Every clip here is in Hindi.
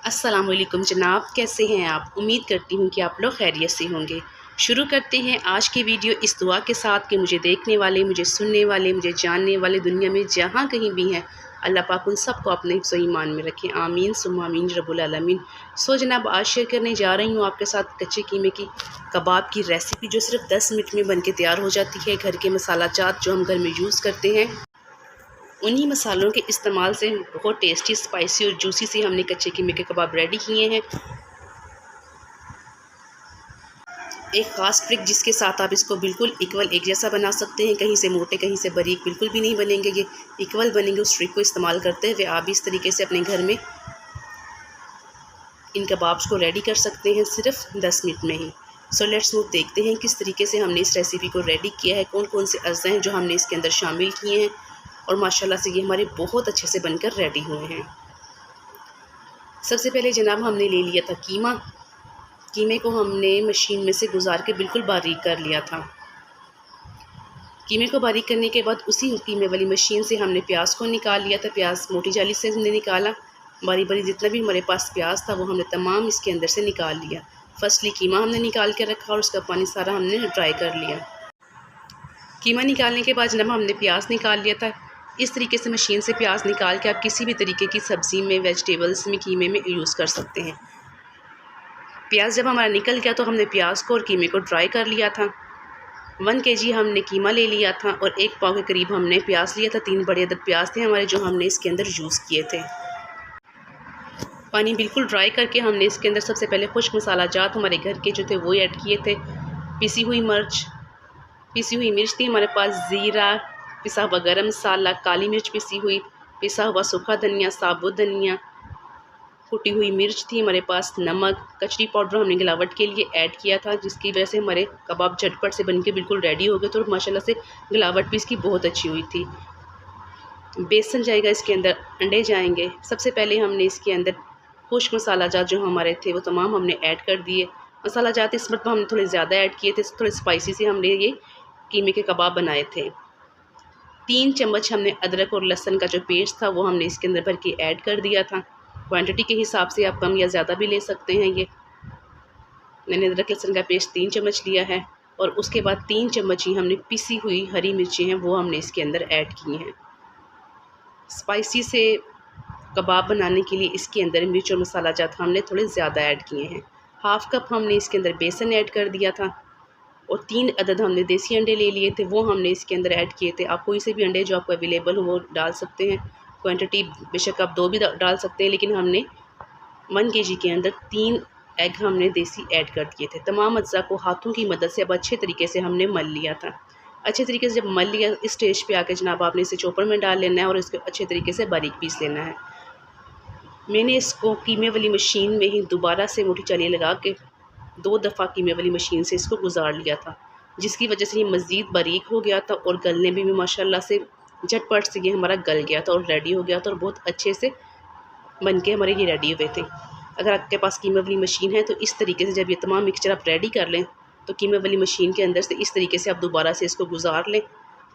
अस्सलाम वालेकुम जनाब, कैसे हैं आप। उम्मीद करती हूँ कि आप लोग खैरियत से होंगे। शुरू करते हैं आज की वीडियो इस दुआ के साथ कि मुझे देखने वाले, मुझे सुनने वाले, मुझे जानने वाले दुनिया में जहाँ कहीं भी हैं, अल्लाह पाक उन सबको अपने हिफ्ज़ ईमान में रखें। आमीन सुम्मा आमीन रब्बुल आलमीन। सो जनाब, आज शेयर करने जा रही हूँ आपके साथ कच्चे कीमे की कबाब की रेसिपी, जो सिर्फ 10 मिनट में बन के तैयार हो जाती है। घर के मसाला जात जो हम घर में यूज़ करते हैं, उन्हीं मसालों के इस्तेमाल से बहुत टेस्टी, स्पाइसी और जूसी से हमने कच्चे कीमे के कबाब रेडी किए हैं। एक ख़ास ट्रिक जिसके साथ आप इसको बिल्कुल इक्वल एक जैसा बना सकते हैं। कहीं से मोटे, कहीं से बारीक बिल्कुल भी नहीं बनेंगे, ये इक्वल बनेंगे। उस ट्रिक को इस्तेमाल करते हुए आप इस तरीके से अपने घर में इन कबाब्स को रेडी कर सकते हैं सिर्फ 10 मिनट में ही। सो लेट्स मूव, देखते हैं किस तरीके से हमने इस रेसिपी को रेडी किया है, कौन कौन से अज़्ज़ा हैं जो हमने इसके अंदर शामिल किए हैं, और माशाल्लाह से ये हमारे बहुत अच्छे से बनकर रेडी हुए हैं। सबसे पहले जनाब हमने ले लिया था कीमा। कीमे को हमने मशीन में से गुजार के बिल्कुल बारीक कर लिया था। कीमे को बारीक करने के बाद उसी कीमे वाली मशीन से हमने प्याज को निकाल लिया था। प्याज मोटी जाली से हमने निकाला, बारी बारी जितना भी हमारे पास प्याज था वो हमने तमाम इसके अंदर से निकाल लिया। फर्स्टली कीमा हमने निकाल के रखा और उसका पानी सारा हमने ड्राई कर लिया। कीमा निकालने के बाद जनाब हमने प्याज निकाल लिया था। इस तरीके से मशीन से प्याज निकाल के आप किसी भी तरीके की सब्ज़ी में, वेजिटेबल्स में, कीमे में यूज़ कर सकते हैं। प्याज जब हमारा निकल गया तो हमने प्याज को और कीमे को ड्राई कर लिया था। 1 kg हमने कीमा ले लिया था और 1 पाव के करीब हमने प्याज लिया था। 3 बड़े अदद प्याज थे हमारे जो हमने इसके अंदर यूज़ किए थे। पानी बिल्कुल ड्राई करके हमने इसके अंदर सबसे पहले खुश्क मसाला जात हमारे घर के जो थे वो ऐड किए थे। पिसी हुई मिर्च थी हमारे पास, ज़ीरा, पिसा हुआ गरम मसाला, काली मिर्च पिसी हुई, पिसा हुआ सूखा धनिया, साबुत धनिया, कुटी हुई मिर्च थी हमारे पास, नमक, कचरी पाउडर हमने गिलावट के लिए ऐड किया था, जिसकी वजह से हमारे कबाब झटपट से बनके बिल्कुल रेडी हो गए। तो माशाल्लाह से गिलावट भी इसकी बहुत अच्छी हुई थी। बेसन जाएगा इसके अंदर, अंडे जाएंगे। सबसे पहले हमने इसके अंदर खुश्क मसाला जात जो हमारे थे वो तमाम हमने ऐड कर दिए। मसाला जात इस मरतबा हमने थोड़े ज़्यादा ऐड किए थे, थोड़े स्पाइसी से हमने ये कीमे के कबाब बनाए थे। 3 चम्मच हमने अदरक और लहसुन का जो पेस्ट था वो हमने इसके अंदर भर के ऐड कर दिया था। क्वांटिटी के हिसाब से आप कम या ज़्यादा भी ले सकते हैं। ये मैंने अदरक लहसुन का पेस्ट 3 चम्मच लिया है और उसके बाद 3 चम्मच ही हमने पिसी हुई हरी मिर्चें हैं वो हमने इसके अंदर ऐड की हैं। स्पाइसी से कबाब बनाने के लिए इसके अंदर मिर्च और मसाला जात हमने थोड़े ज़्यादा ऐड किए हैं। 1/2 कप हमने इसके अंदर बेसन ऐड कर दिया था और 3 अदद हमने देसी अंडे ले लिए थे, वो हमने इसके अंदर ऐड किए थे। आप कोई से भी अंडे जो आपको अवेलेबल हो वो डाल सकते हैं। क्वांटिटी बेशक आप 2 भी डाल सकते हैं, लेकिन हमने 1 kg के अंदर 3 एग हमने देसी ऐड कर दिए थे। तमाम अज्जा को हाथों की मदद से अब अच्छे तरीके से हमने मल लिया था। अच्छे तरीके से जब मल लिया, इस स्टेज पे आके जनाब आपने इसे चॉपर में डाल लेना है और इसको अच्छे तरीके से बारीक पीस लेना है। मैंने इसको कीमे वाली मशीन में ही दोबारा से मोटी चाली लगा के 2 दफ़ा कीमे वाली मशीन से इसको गुजार लिया था, जिसकी वजह से ये मज़ीद बारीक हो गया था और गलने में भी माशाल्लाह से झटपट से ये हमारा गल गया था और रेडी हो गया था और बहुत अच्छे से बन के हमारे ये रेडी हुए थे। अगर आपके पास कीमे वाली मशीन है तो इस तरीके से जब ये तमाम मिक्सचर आप रेडी कर लें तो कीमे वाली मशीन के अंदर से इस तरीके से आप दोबारा से इसको गुजार लें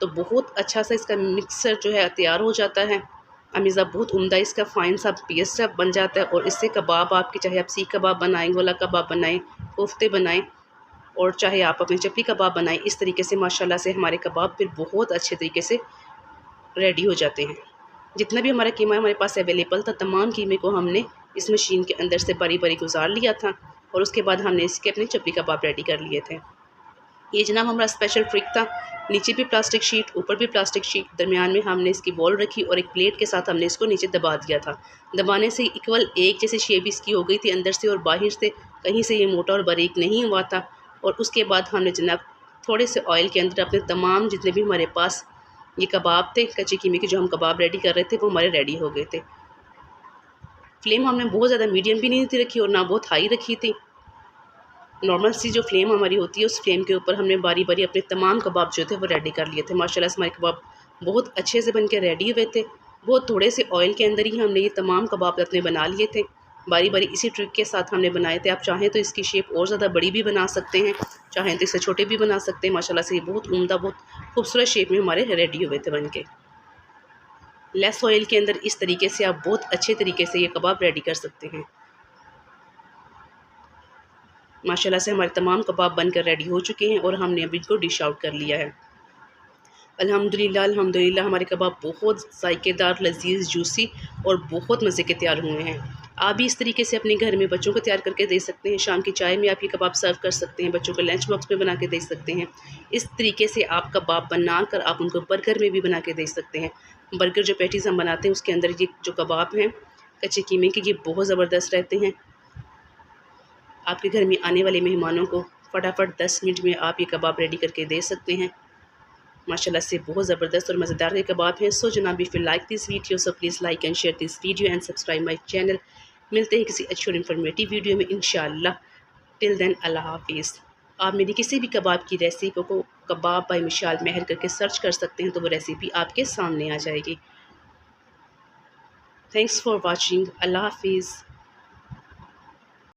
तो बहुत अच्छा सा इसका मिक्सर जो है तैयार हो जाता है। अमीज़ा बहुत उम्दा इसका फ़ाइन सा पेस्ट सा बन जाता है और इससे कबाब आपके, चाहे आप सीख कबाब बनाएँ, गोला कबाब बनाएँ, कोफ्ते बनाएँ और चाहे आप अपने चपली कबाब बनाएँ, इस तरीके से माशाल्लाह से हमारे कबाब फिर बहुत अच्छे तरीके से रेडी हो जाते हैं। जितना भी हमारा कीमा हमारे पास अवेलेबल था, तमाम कीमे को हमने इस मशीन के अंदर से बारी बारी गुजार लिया था और उसके बाद हमने इसके अपने चपली कबाब रेडी कर लिए थे। ये जनाब हमारा स्पेशल ट्रिक था। नीचे भी प्लास्टिक शीट, ऊपर भी प्लास्टिक शीट, दरमियान में हमने इसकी बॉल रखी और एक प्लेट के साथ हमने इसको नीचे दबा दिया था। दबाने से इक्वल एक जैसे शेप इसकी हो गई थी, अंदर से और बाहर से कहीं से ये मोटा और बारीक नहीं हुआ था। और उसके बाद हमने जनाब थोड़े से ऑयल के अंदर अपने तमाम जितने भी हमारे पास ये कबाब थे कच्चे कीमे के, जो हम कबाब रेडी कर रहे थे, वो हमारे रेडी हो गए थे। फ्लेम हमने बहुत ज़्यादा मीडियम भी नहीं थी रखी और ना बहुत हाई रखी थी। नॉर्मल सी जो फ्लेम हमारी होती है उस फ्लेम के ऊपर हमने बारी बारी अपने तमाम कबाब जो थे वो रेडी कर लिए थे। माशाल्लाह से हमारे कबाब बहुत अच्छे से बन के रेडी हुए थे। बहुत थोड़े से ऑयल के अंदर ही हमने ये तमाम कबाब अपने बना लिए थे। बारी बारी इसी ट्रिक के साथ हमने बनाए थे। आप चाहें तो इसकी शेप और ज़्यादा बड़ी भी बना सकते हैं, चाहें तो इससे छोटे भी बना सकते हैं। माशाल्लाह से ये बहुत उम्दा, बहुत खूबसूरत शेप में हमारे रेडी हुए थे बन के। लेस ऑयल के अंदर इस तरीके से आप बहुत अच्छे तरीके से ये कबाब रेडी कर सकते हैं। माशाल्लाह से हमारे तमाम कबाब बनकर रेडी हो चुके हैं और हमने अभी इनको डिश आउट कर लिया है। अल्हम्दुलिल्लाह अल्हम्दुलिल्लाह हमारे कबाब बहुत ज़ायकेदार, लज़ीज़, जूसी और बहुत मज़े के तैयार हुए हैं। आप भी इस तरीके से अपने घर में बच्चों को तैयार करके दे सकते हैं। शाम की चाय में आप ये कबाब सर्व कर सकते हैं, बच्चों को लंच बॉक्स में बना के दे सकते हैं। इस तरीके से आप कबाब बनाकर आप उनको बर्गर में भी बना के दे सकते हैं। बर्गर जो पैटीज़ हम बनाते हैं उसके अंदर ये जो कबाब हैं कच्चे कीमे के, ये बहुत ज़बरदस्त रहते हैं। आपके घर में आने वाले मेहमानों को फटाफट 10 मिनट में आप ये कबाब रेडी करके दे सकते हैं। माशाल्लाह से बहुत ज़बरदस्त और मज़ेदार के कबाब हैं। सो जनाब, if you like this video so please like and share this video and subscribe my channel. मिलते हैं किसी अच्छी और इन्फॉर्मेटिव वीडियो में इंशाअल्लाह। टिल देन अल्लाह हाफिज़। आप मेरी किसी भी कबाब की रेसिपी को कबाब बाय मिशाल महर करके सर्च कर सकते हैं तो वो रेसिपी आपके सामने आ जाएगी। Thanks for watching. अल्लाह हाफिज़।